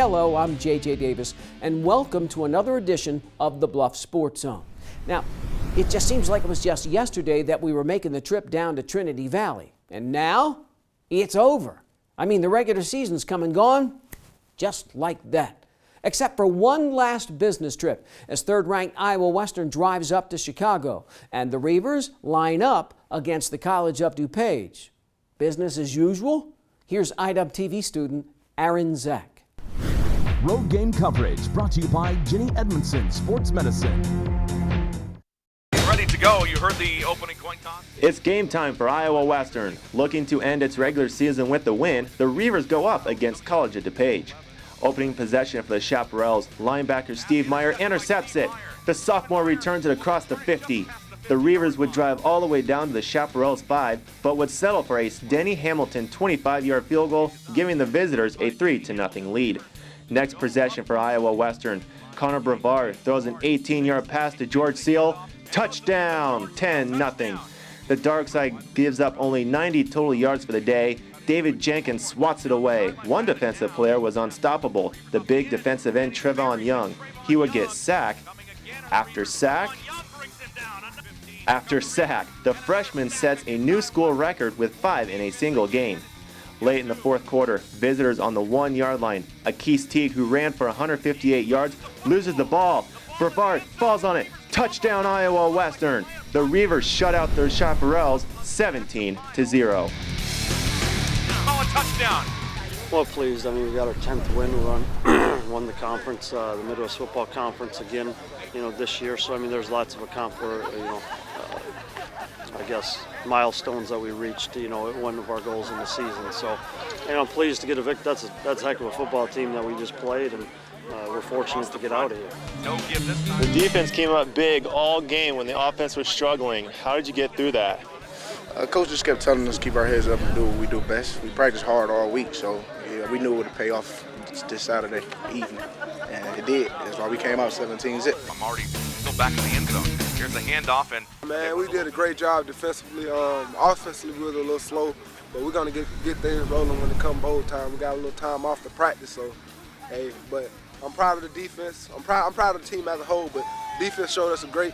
Hello, I'm JJ Davis, and welcome to another edition of the Bluffs Sports Zone. Now, it just seems like it was just yesterday that we were making the trip down to Trinity Valley, and now it's over. I mean, the regular season's come and gone just like that. Except for one last business trip as third-ranked Iowa Western drives up to Chicago and the Reavers line up against the College of DuPage. Business as usual? Here's IWTV student Aaron Zach. Road game coverage brought to you by Jenny Edmondson Sports Medicine. Ready to go. You heard the opening coin toss? It's game time for Iowa Western. Looking to end its regular season with the win, the Reavers go up against College of DuPage. Opening possession for the Chaparrals, linebacker Steve Meyer intercepts it. The sophomore returns it across the 50. The Reavers would drive all the way down to the Chaparrals 5, but would settle for a Denny Hamilton 25-yard field goal, giving the visitors a 3-0 lead. Next possession for Iowa Western. Connor Brevard throws an 18-yard pass to George Seal. Touchdown, 10-0. The dark side gives up only 90 total yards for the day. David Jenkins swats it away. One defensive player was unstoppable, the big defensive end Trevon Young. He would get sack after sack after sack. The freshman sets a new school record with 5 in a single game. Late in the fourth quarter, visitors on the 1-yard line. Akis Teague, who ran for 158 yards, loses the ball. Brevard falls on it. Touchdown Iowa Western. The Reavers shut out their Chaparrals 17-0. Call a touchdown. Well, pleased. I mean, we got our 10th win. We won the conference, the Midwest Football Conference again, this year. So, I mean, there's lots of I guess, milestones that we reached, one of our goals in the season. So, I'm pleased to get a victory. That's a heck of a football team that we just played, and we're fortunate to get out of here. No give this time. The defense came up big all game when the offense was struggling. How did you get through that? Coach just kept telling us to keep our heads up and do what we do best. We practiced hard all week, so we knew it would pay off this Saturday evening, and it did. That's why we came out 17-zip. I'm already still back in the end zone. Here's the handoff, and man, we did a great job defensively. Offensively, we were a little slow, but we're gonna get things rolling when it comes bowl time. We got a little time off to practice, so hey. But I'm proud of the defense. I'm proud of the team as a whole. But defense showed us a great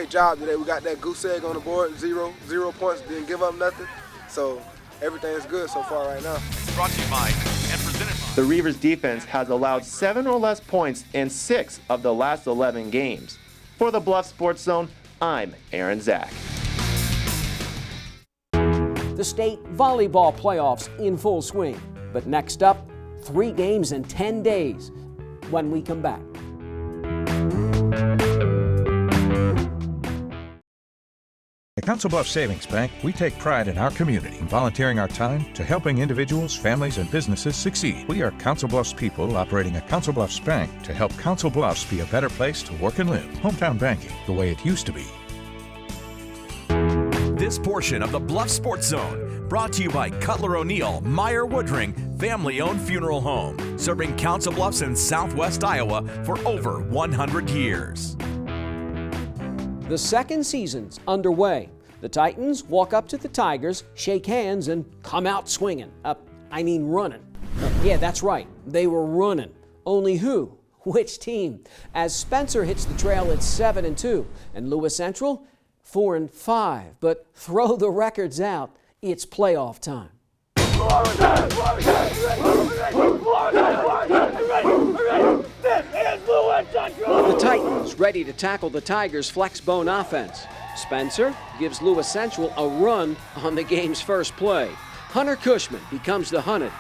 job today. We got that goose egg on the board, 0 points, didn't give up nothing. So everything's good so far right now. Brought to you by and presented by. The Reavers defense has allowed 7 or less points in 6 of the last 11 games. For the Bluffs Sports Zone, I'm Aaron Zach. The state volleyball playoffs in full swing. But next up, 3 games in 10 days when we come back. At Council Bluffs Savings Bank, we take pride in our community, volunteering our time to helping individuals, families, and businesses succeed. We are Council Bluffs people operating a Council Bluffs bank to help Council Bluffs be a better place to work and live. Hometown banking, the way it used to be. This portion of the Bluffs Sports Zone brought to you by Cutler O'Neill Meyer Woodring family-owned funeral home, serving Council Bluffs in southwest Iowa for over 100 years. The second season's underway. The Titans walk up to the Tigers, shake hands, and come out swinging. Running. Yeah, that's right. They were running. Only who? Which team? As Spencer hits the trail at 7-2, and Lewis Central 4-5. But throw the records out. It's playoff time. The Titans ready to tackle the Tigers' flexbone offense. Spencer gives Lewis Central a run on the game's first play. Hunter Cushman becomes the hunted.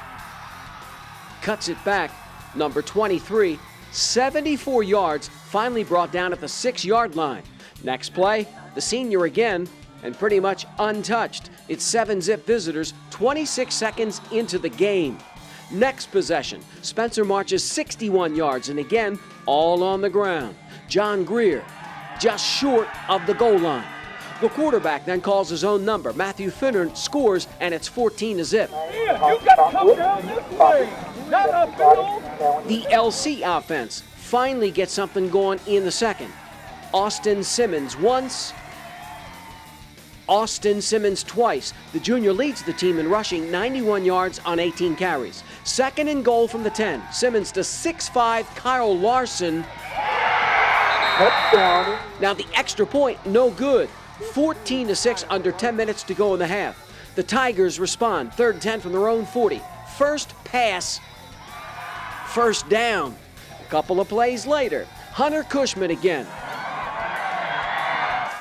Cuts it back, number 23, 74 yards, finally brought down at the 6-yard line. Next play, the senior again, and pretty much untouched. It's 7-zip visitors 26 seconds into the game. Next possession, Spencer marches 61 yards, and again, all on the ground. John Greer, just short of the goal line. The quarterback then calls his own number. Matthew Finner scores, and it's 14-zip. You got to come down this way, not upfield. The LC offense finally gets something going in the second. Austin Simmons once, Austin Simmons twice. The junior leads the team in rushing, 91 yards on 18 carries. Second and goal from the 10. Simmons to 6'5" Kyle Larson. Touchdown. Now the extra point, no good. 14-6 under 10 minutes to go in the half. The Tigers respond, 3rd and 10 from their own 40. First pass, first down. A couple of plays later, Hunter Cushman again.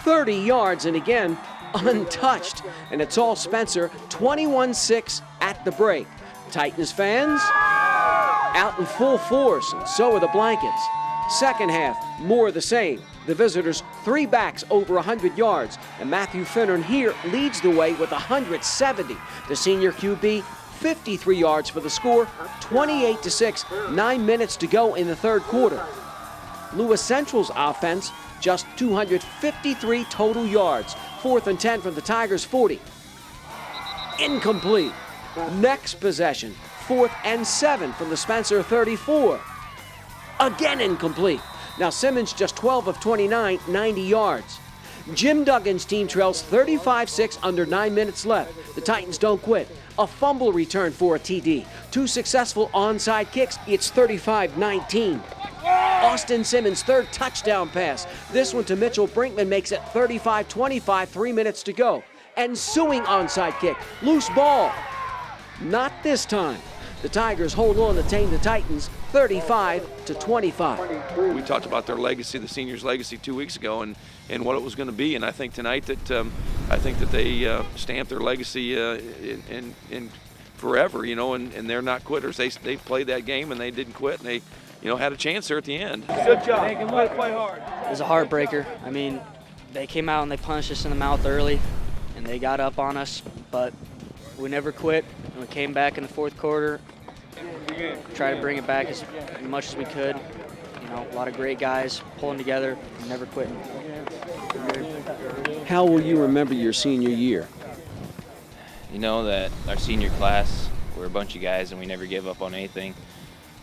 30 yards and again, untouched. And it's all Spencer, 21-6 at the break. Titans fans out in full force, and so are the Blankets. Second half, more of the same. The visitors, 3 backs over 100 yards, and Matthew Finnern here leads the way with 170. The senior QB, 53 yards for the score, 28-6, 9 minutes to go in the third quarter. Lewis Central's offense, just 253 total yards. 4th and 10 from the Tigers' 40. Incomplete. Next possession, 4th and 7 from the Spencer 34. Again incomplete. Now Simmons just 12 of 29, 90 yards. Jim Duggan's team trails 35-6 under 9 minutes left. The Titans don't quit. A fumble return for a TD. 2 successful onside kicks. It's 35-19. Austin Simmons' 3rd touchdown pass. This one to Mitchell Brinkman makes it 35-25, 3 minutes to go. Ensuing onside kick. Loose ball. Not this time. The Tigers hold on to tame the Titans 35-25. We talked about their legacy, the seniors' legacy 2 weeks ago, and what it was going to be. And I think tonight that they stamped their legacy in forever, and they're not quitters. They played that game and they didn't quit, and they had a chance there at the end. Good job. They can play hard. It was a heartbreaker. I mean, they came out and they punched us in the mouth early, and they got up on us, but we never quit, and we came back in the fourth quarter, tried to bring it back as much as we could. A lot of great guys pulling together, and never quitting. How will you remember your senior year? That our senior class, we're a bunch of guys and we never give up on anything.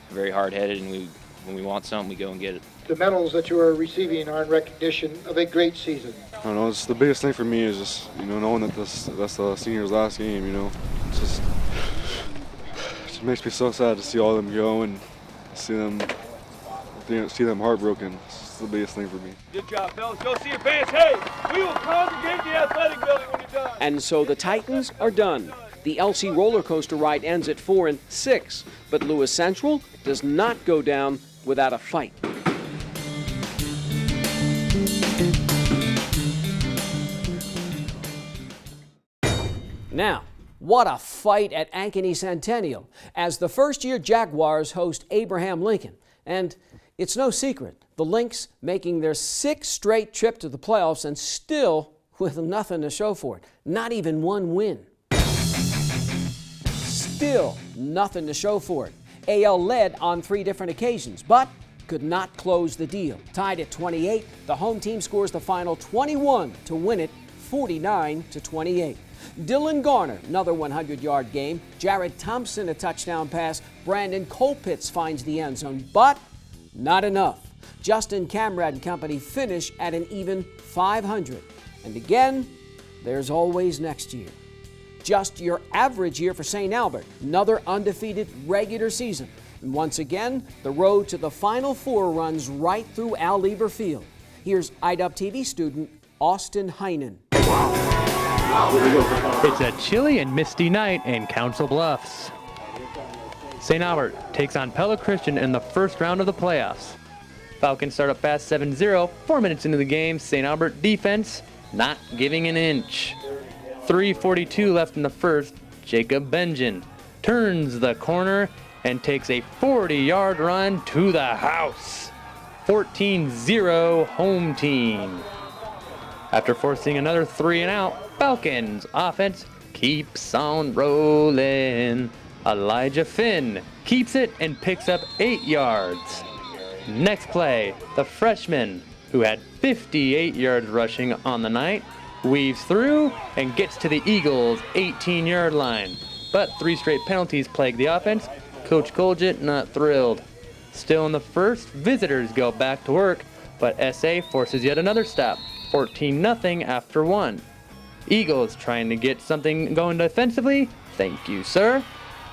Very hard-headed, and when we want something, we go and get it. The medals that you are receiving are in recognition of a great season. I don't know, it's the biggest thing for me is just, knowing that that's the seniors' last game, It just makes me so sad to see all of them go and see them heartbroken. It's the biggest thing for me. Good job, fellas. Go see your fans. Hey, we will congregate the athletic building when you're done. And so the Titans are done. The LC roller coaster ride ends at 4-6, but Lewis Central does not go down without a fight. Now, what a fight at Ankeny Centennial as the first-year Jaguars host Abraham Lincoln. And it's no secret, the Lynx making their 6th straight trip to the playoffs and still with nothing to show for it. Not even one win. Still nothing to show for it. AL led on 3 different occasions, but could not close the deal. Tied at 28, the home team scores the final 21 to win it 49-28. Dylan Garner, another 100-yard game. Jared Thompson, a touchdown pass. Brandon Colpitts finds the end zone, but not enough. Justin Camrad and company finish at an even 500. And again, there's always next year. Just your average year for St. Albert, another undefeated regular season. And once again, the road to the Final Four runs right through Al Lever Field. Here's IDUB TV student Austin Heinen. It's a chilly and misty night in Council Bluffs. St. Albert takes on Pella Christian in the first round of the playoffs. Falcons start up fast 7-0, 4 minutes into the game. St. Albert defense not giving an inch. 3:42 left in the first. Jacob Benjamin turns the corner and takes a 40-yard run to the house. 14-0 home team. After forcing another 3-and-out, Falcons offense keeps on rolling. Elijah Finn keeps it and picks up 8 yards. Next play, the freshman, who had 58 yards rushing on the night, weaves through and gets to the Eagles' 18-yard line. But 3 straight penalties plague the offense. Coach Colgett not thrilled. Still in the first, visitors go back to work, but SA forces yet another stop, 14-0 after 1. Eagles trying to get something going defensively. Thank you, sir.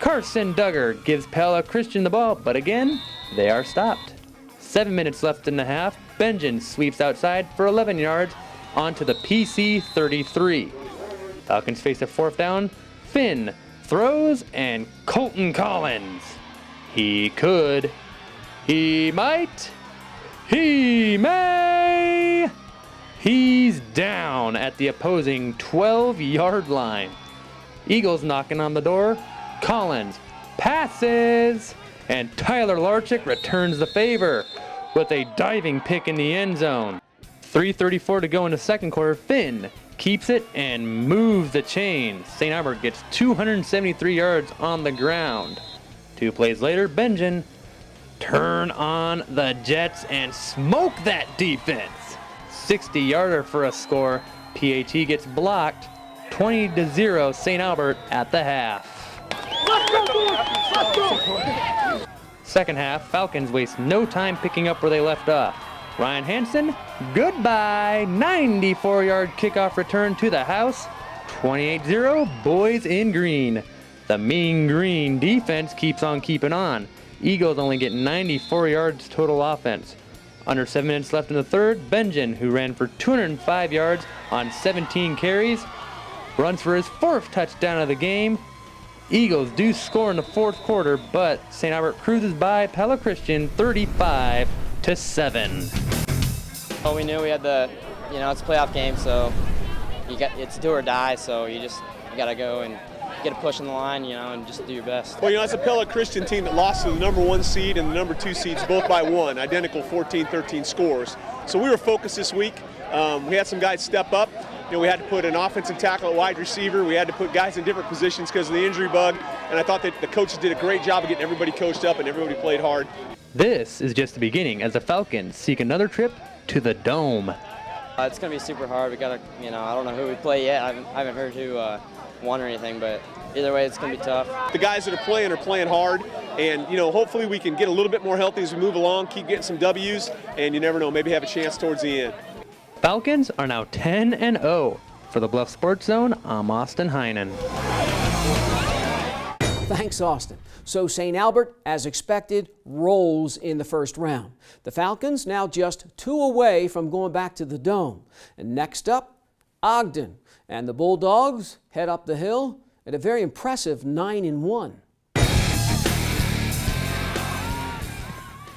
Carson Duggar gives Pella Christian the ball, but again, they are stopped. 7 minutes left in the half. Benjamin sweeps outside for 11 yards onto the PC 33. Falcons face a 4th down. Finn throws, and Colton Collins. He could. He might. He may. He's down at the opposing 12-yard line. Eagles knocking on the door. Collins passes, and Tyler Larchick returns the favor with a diving pick in the end zone. 3:34 to go in the second quarter. Finn keeps it and moves the chains. St. Albert gets 273 yards on the ground. 2 plays later, Benjamin turn on the Jets and smoke that defense. 60-yarder for a score. PAT gets blocked. 20-0 St. Albert at the half. Second half, Falcons waste no time picking up where they left off. Ryan Hansen, goodbye. 94-yard kickoff return to the house. 28-0, boys in green. The mean green defense keeps on keeping on. Eagles only get 94 yards total offense. Under 7 minutes left in the third, Benjamin, who ran for 205 yards on 17 carries, runs for his 4th touchdown of the game. Eagles do score in the 4th quarter, but St. Albert cruises by Pella Christian 35-7. Well, we knew we had it's a playoff game, so it's do or die. So you got to go and get a push in the line, and just do your best. Well, it's a Pella Christian team that lost to the number 1 seed and the number 2 seeds both by 1, identical 14-13 scores. So we were focused this week. We had some guys step up. We had to put an offensive tackle at wide receiver. We had to put guys in different positions because of the injury bug. And I thought that the coaches did a great job of getting everybody coached up and everybody played hard. This is just the beginning as the Falcons seek another trip to the Dome. It's going to be super hard. We got to, I don't know who we play yet. I haven't heard who won or anything, but either way, it's going to be tough. The guys that are playing hard. And, hopefully we can get a little bit more healthy as we move along, keep getting some W's, and you never know, maybe have a chance towards the end. Falcons are now 10-0. For the Bluff Sports Zone, I'm Austin Heinen. Thanks, Austin. So St. Albert, as expected, rolls in the first round. The Falcons now just 2 away from going back to the Dome. And next up, Ogden. And the Bulldogs head up the hill at a very impressive 9-1.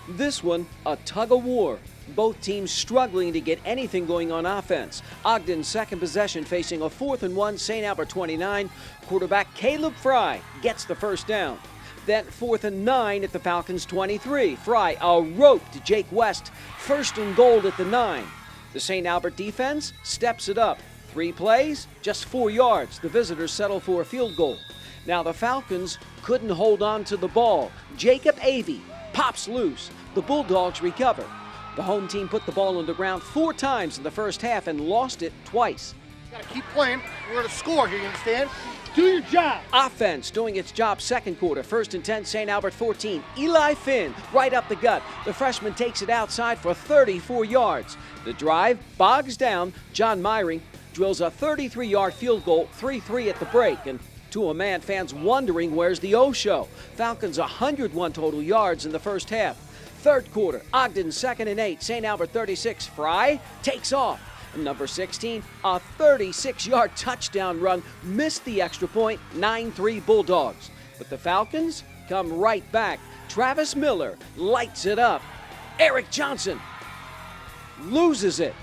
This one, a tug-of-war. Both teams struggling to get anything going on offense. Ogden's second possession facing a 4th and 1, St. Albert 29. Quarterback Caleb Fry gets the first down. Then 4th and 9 at the Falcons 23. Fry a rope to Jake West. 1st and goal at the 9. The St. Albert defense steps it up. 3 plays, just 4 yards. The visitors settle for a field goal. Now the Falcons couldn't hold on to the ball. Jacob Avey pops loose. The Bulldogs recover. The home team put the ball on the ground 4 times in the first half and lost it twice. Gotta keep playing. We're gonna score here, you understand? Do your job. Offense doing its job second quarter. 1st and 10, St. Albert 14. Eli Finn right up the gut. The freshman takes it outside for 34 yards. The drive bogs down. John Myring drills a 33-yard field goal, 3-3 at the break. And to a man, fans wondering where's the O-show. Falcons 101 total yards in the first half. Third quarter, Ogden 2nd and 8, St. Albert 36. Fry takes off. And number 16, a 36-yard touchdown run, missed the extra point, 9-3 Bulldogs. But the Falcons come right back. Travis Miller lights it up. Eric Johnson loses it,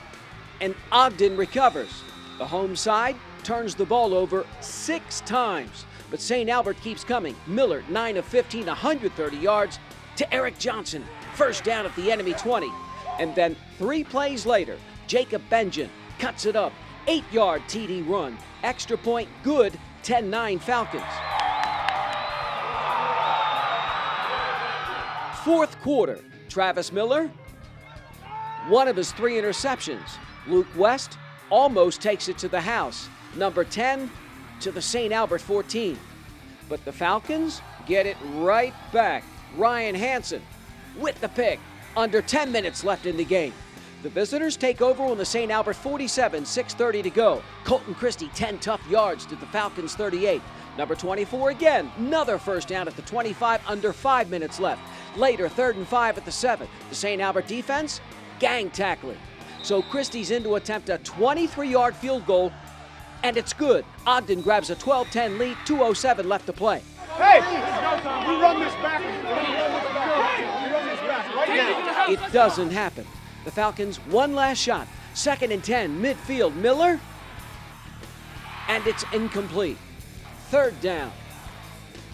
and Ogden recovers. The home side turns the ball over 6 times, but St. Albert keeps coming. Miller, 9 of 15, 130 yards to Eric Johnson. First down at the enemy 20. And then 3 plays later, Jacob Benjamin cuts it up. 8-yard TD run. Extra point good, 10-9 Falcons. Fourth quarter, Travis Miller, one of his 3 interceptions. Luke West almost takes it to the house. Number 10 to the St. Albert 14. But the Falcons get it right back. Ryan Hansen with the pick. Under 10 minutes left in the game. The visitors take over on the St. Albert 47, 6:30 to go. Colton Christie, 10 tough yards to the Falcons 38. Number 24 again, another first down at the 25, under 5 minutes left. Later, 3rd and 5 at the 7. The St. Albert defense, gang tackling. So Christie's in to attempt a 23-yard field goal, and it's good. Ogden grabs a 12-10 lead, 2:07 left to play. Hey, we run this back. We run this back right now. It doesn't happen. The Falcons, one last shot. 2nd and 10, midfield, Miller. And it's incomplete. 3rd down.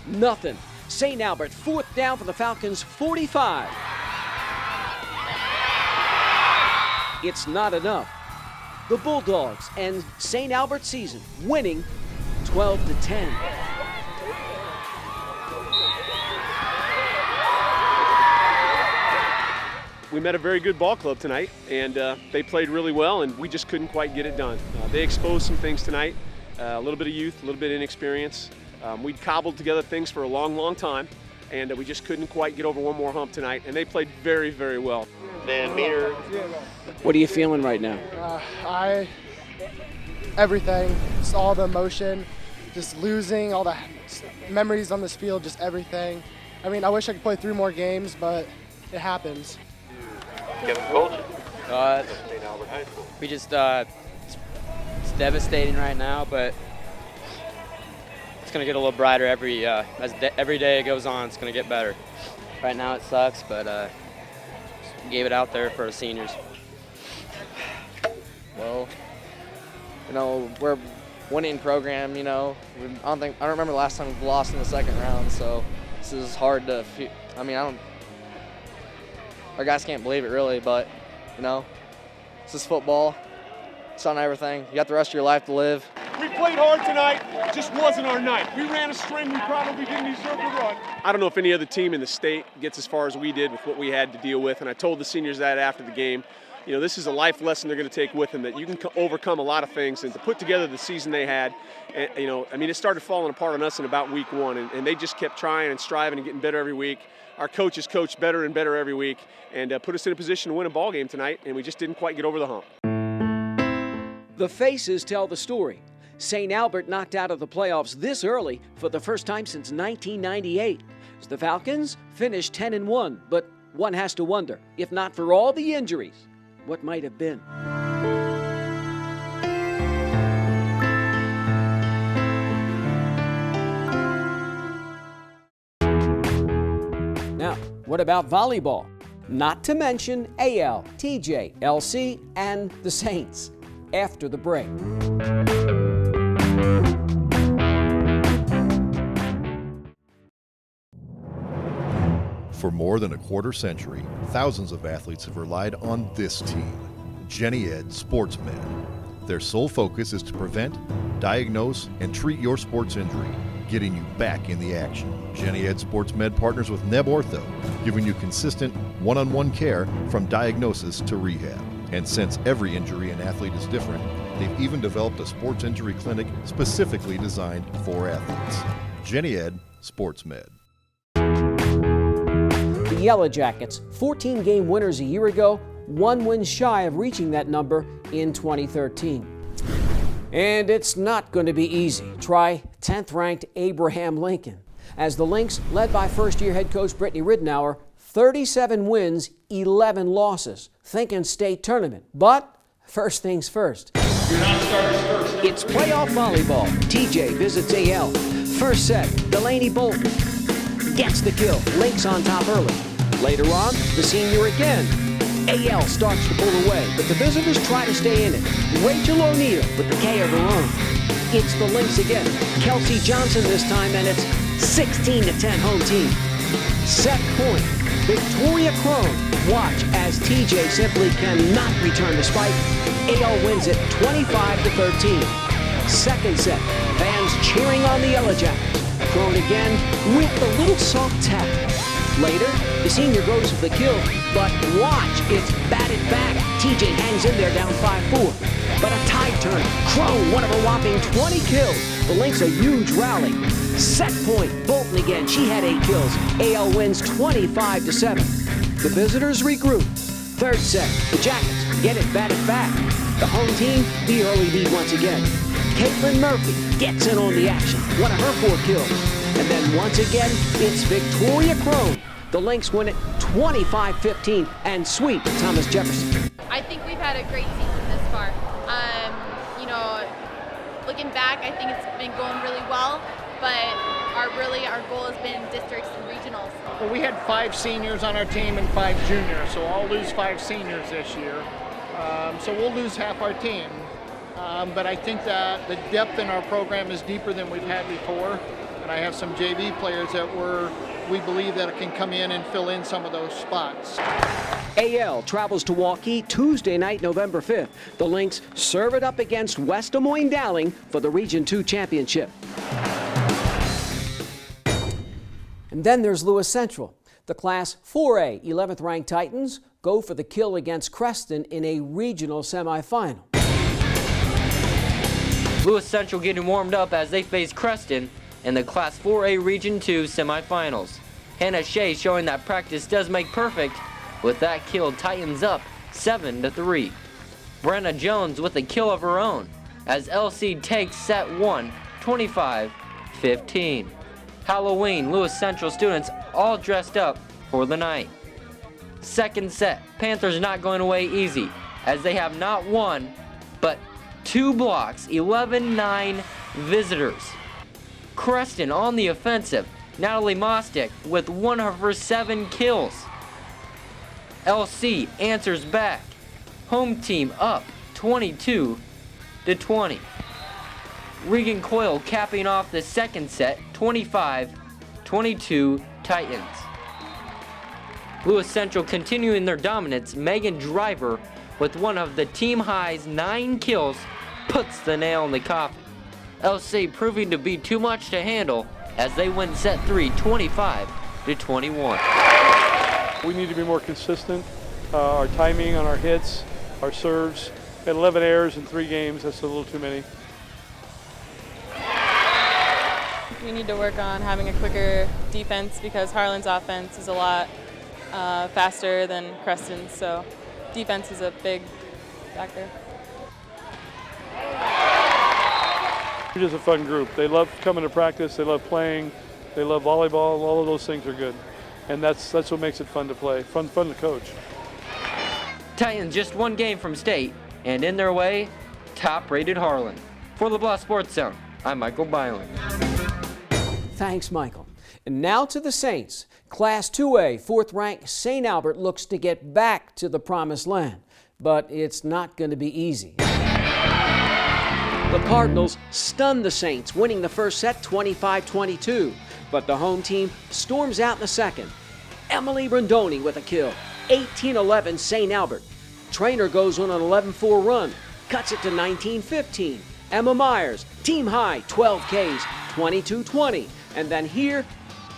Nothing. St. Albert, 4th down for the Falcons, 45. It's not enough. The Bulldogs end St. Albert's season winning 12-10. We met a very good ball club tonight, and they played really well, and we just couldn't quite get it done. They exposed some things tonight, a little bit of youth, a little bit of inexperience. We'd cobbled together things for a long, long time, and we just couldn't quite get over one more hump tonight, and they played very, very well. Dan Meter. What are you feeling right now? Everything, just all the emotion, just losing, all the memories on this field, just everything. I mean, I wish I could play 3 more games, but it happens. Kevin Colton. We just, it's devastating right now, but it's gonna get a little brighter every day it goes on. It's gonna get better. Right now it sucks, but gave it out there for the seniors. Well, you know, we're a winning program, you know. I don't remember the last time we've lost in the 2nd round, so this is hard to feel. I mean, our guys can't believe it really, but, you know, this is football. It's on everything. You got the rest of your life to live. We played hard tonight, just wasn't our night. We ran a string we probably didn't deserve to run. I don't know if any other team in the state gets as far as we did with what we had to deal with, and I told the seniors that after the game. You know, this is a life lesson they're going to take with them, that you can overcome a lot of things, and to put together the season they had, and, you know, I mean, it started falling apart on us in about week 1, and they just kept trying and striving and getting better every week. Our coaches coached better and better every week, and put us in a position to win a ball game tonight, and we just didn't quite get over the hump. The faces tell the story. St. Albert knocked out of the playoffs this early for the first time since 1998. The Falcons finished 10-1, but one has to wonder, if not for all the injuries, what might have been. Now, what about volleyball? Not to mention AL, TJ, LC, and the Saints. After the break. For more than a quarter century, thousands of athletes have relied on this team, Jenny Ed Sports Med. Their sole focus is to prevent, diagnose, and treat your sports injury, getting you back in the action. Jenny Ed Sports Med partners with Neb Ortho, giving you consistent one-on-one care from diagnosis to rehab. And since every injury an athlete is different, they've even developed a sports injury clinic specifically designed for athletes. Jenny Ed Sports Med. The Yellow Jackets, 14-game winners a year ago, 1 win shy of reaching that number in 2013. And it's not going to be easy. Try 10th-ranked Abraham Lincoln. As the Lynx, led by first-year head coach Brittany Ridenour, 37 wins, 11 losses. Thinking state tournament. But first things first. It's playoff volleyball. TJ visits AL. First set, Delaney Bolton gets the kill. Lynx on top early. Later on, the senior again. AL starts to pull away, but the visitors try to stay in it. Rachel O'Neill with the K of her own. It's the Lynx again. Kelsey Johnson this time, and it's 16-10 home team. Set point. Victoria Crone. Watch as TJ simply cannot return the spike. AL wins it 25-13. Second set. Fans cheering on the Yellow Jackets. Crone again with the little soft tap. Later, the senior goes for the kill, but watch, it's batted back. TJ hangs in there down 5-4. But a tide turn. Crone, one of a whopping 20 kills. The Lynx a huge rally. Set point. Bolton again. She had 8 kills. AL wins 25-7. The visitors regroup. Third set, the Jackets get it batted back. The home team, the early lead once again. Caitlin Murphy gets in on the action, one of her 4 kills. And then once again, it's Victoria Crone. The Lynx win it 25-15 and sweep Thomas Jefferson. I think we've had a great season this far. You know, looking back, I think it's been going really well, but our goal has been districts and regionals. Well, we had 5 seniors on our team and 5 juniors, so I'll lose 5 seniors this year. So we'll lose half our team. But I think that the depth in our program is deeper than we've had before. And I have some JV players that we believe that can come in and fill in some of those spots. AL travels to Waukee Tuesday night, November 5th. The Lynx serve it up against West Des Moines Dowling for the Region 2 championship. And then there's Lewis Central. The Class 4A 11th ranked Titans go for the kill against Creston in a regional semifinal. Lewis Central getting warmed up as they face Creston in the Class 4A Region 2 semifinals. Hannah Shea showing that practice does make perfect. With that kill, Titans up 7-3. Brenna Jones with a kill of her own as LC takes set 1, 25-15. Halloween, Lewis Central students all dressed up for the night. Second set, Panthers not going away easy as they have not one, but 2 blocks, 11-9 visitors. Creston on the offensive, Natalie Mostick with one of her 7 kills. LC answers back. Home team up 22-20. Regan Coyle capping off the second set, 25-22 Titans. Lewis Central continuing their dominance. Megan Driver with one of the team highs 9 kills puts the nail in the coffin. LC proving to be too much to handle as they win set 3, 25-21. We need to be more consistent. Our timing on our hits, our serves. We had 11 errors in 3 games. That's a little too many. We need to work on having a quicker defense because Harlan's offense is a lot faster than Creston's, so defense is a big factor. We're just a fun group. They love coming to practice. They love playing. They love volleyball. All of those things are good. And that's what makes it fun to play, fun to coach. Titans just 1 game from state, and in their way, top-rated Harlan. For the Bluffs Sports Zone, I'm Michael Byling. Thanks, Michael. And now to the Saints. Class 2A, 4th-ranked St. Albert looks to get back to the promised land, but it's not going to be easy. The Cardinals stun the Saints, winning the first set 25-22. But the home team storms out in the second. Emily Rondoni with a kill, 18-11 St. Albert. Trainer goes on an 11-4 run, cuts it to 19-15. Emma Myers, team high, 12 Ks, 22-20. And then here,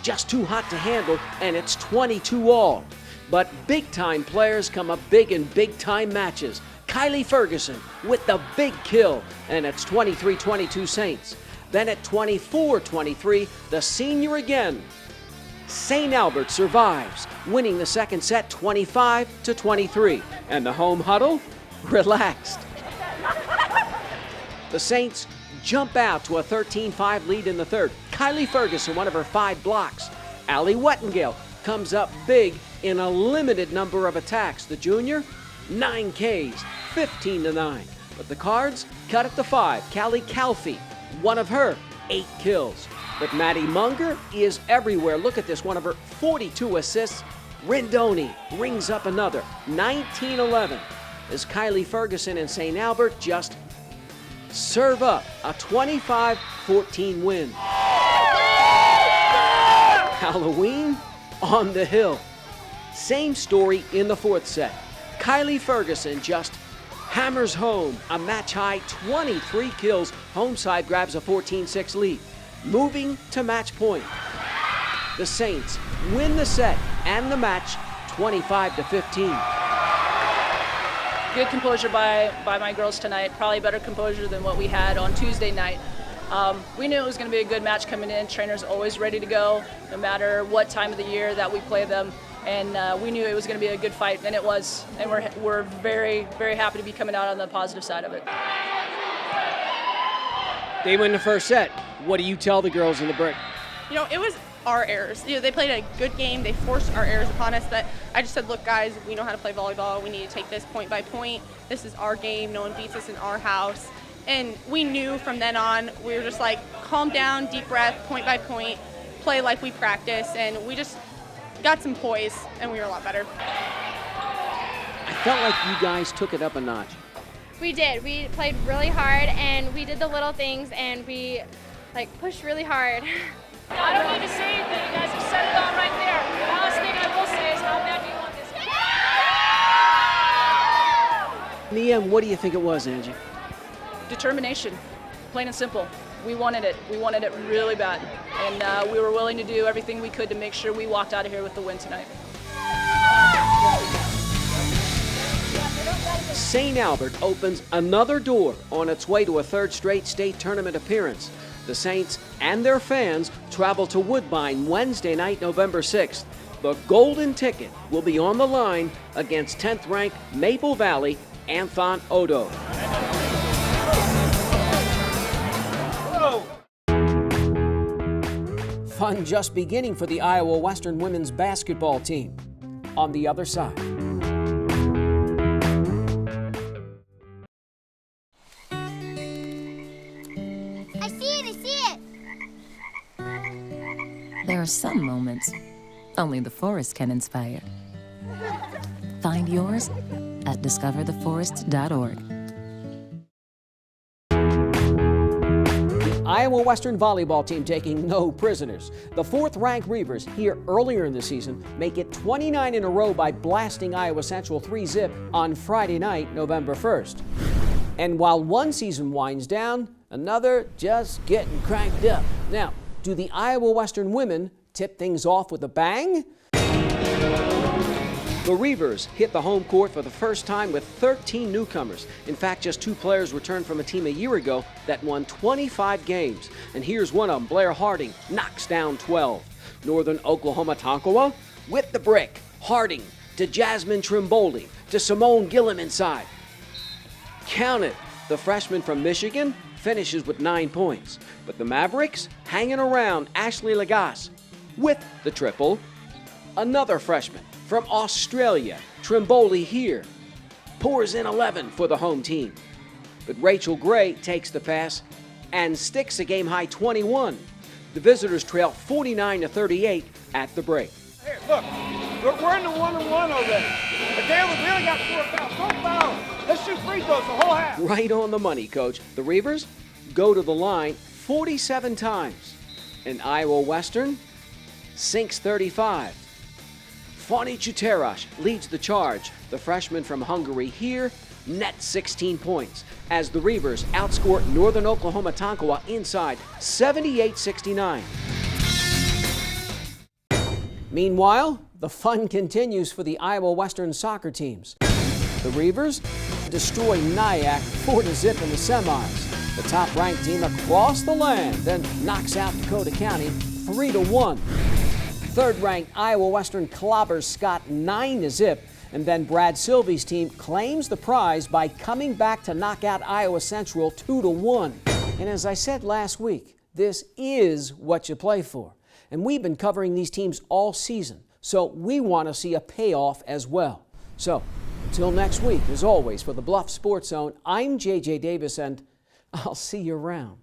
just too hot to handle, and it's 22 all. But big-time players come up big in big-time matches. Kylie Ferguson with the big kill, and it's 23-22 Saints. Then at 24-23, the senior again. St. Albert survives, winning the second set 25-23. And the home huddle, relaxed. The Saints jump out to a 13-5 lead in the third. Kylie Ferguson, one of her 5 blocks. Allie Wettengale comes up big in a limited number of attacks. The junior, 9 Ks, 15-9. But the Cards cut it to 5. Callie Calfee, one of her 8 kills. But Maddie Munger is everywhere. Look at this, one of her 42 assists. Rindoni rings up another, 19-11. As Kylie Ferguson and St. Albert just serve up a 25-14 win. Halloween on the hill. Same story in the 4th set. Kylie Ferguson just hammers home a match-high 23 kills. Home side grabs a 14-6 lead, moving to match point. The Saints win the set and the match 25-15. Good composure by my girls tonight, probably better composure than what we had on Tuesday night. We knew it was going to be a good match coming in. Trainers always ready to go, no matter what time of the year that we play them. and we knew it was going to be a good fight, and it was. And we're very, very happy to be coming out on the positive side of it. They win the first set. What do you tell the girls in the brick? You know, it was our errors. You know, they played a good game. They forced our errors upon us, but I just said, look, guys, we know how to play volleyball. We need to take this point by point. This is our game. No one beats us in our house. And we knew from then on, we were just like, calm down, deep breath, point by point, play like we practice, and we just got some poise, and we were a lot better. I felt like you guys took it up a notch. We did. We played really hard, and we did the little things, and we pushed really hard. I don't need to say anything. You guys have set it all right there. The last thing I will say is, how bad do you want this game? In the end, what do you think it was, Angie? Determination, plain and simple. We wanted it. We wanted it really bad. And we were willing to do everything we could to make sure we walked out of here with the win tonight. St. Albert opens another door on its way to a third straight state tournament appearance. The Saints and their fans travel to Woodbine Wednesday night, November 6th. The golden ticket will be on the line against 10th-ranked Maple Valley Anthon Odo. Fun just beginning for the Iowa Western women's basketball team. On the other side. There are some moments only the forest can inspire. Find yours at discovertheforest.org. Iowa Western volleyball team taking no prisoners. The 4th-ranked Reavers, here earlier in the season, make it 29 in a row by blasting Iowa Central 3-zip on Friday night, November 1st. And while one season winds down, another just getting cranked up. Now, do the Iowa Western women tip things off with a bang? The Reavers hit the home court for the first time with 13 newcomers. In fact, just 2 players returned from a team a year ago that won 25 games. And here's one of them, Blair Harding, knocks down 12. Northern Oklahoma Tonkawa with the brick. Harding to Jasmine Trimboli to Simone Gillum inside. Count it. The freshman from Michigan finishes with 9 points. But the Mavericks hanging around Ashley Lagasse with the triple. Another freshman from Australia, Trimboli here, pours in 11 for the home team. But Rachel Gray takes the pass and sticks a game-high 21. The visitors trail 49-38 at the break. Here, look, we're in the 1-1 already. But we only got 4 fouls. Don't foul. Let's shoot free throws the whole half. Right on the money, Coach. The Reavers go to the line 47 times. And Iowa Western sinks 35. Fani Chuterash leads the charge. The freshman from Hungary here nets 16 points as the Reavers outscore Northern Oklahoma Tonkawa inside 78-69. Meanwhile, the fun continues for the Iowa Western soccer teams. The Reavers destroy Nyack 4-0 in the semis. The top-ranked team across the land then knocks out Dakota County 3-1. Third-ranked Iowa Western clobbers Scott 9-0, and then Brad Sylvie's team claims the prize by coming back to knock out Iowa Central 2-1. And as I said last week, this is what you play for. And we've been covering these teams all season, so we want to see a payoff as well. So, until next week, as always, for the Bluffs Sports Zone, I'm J.J. Davis, and I'll see you around.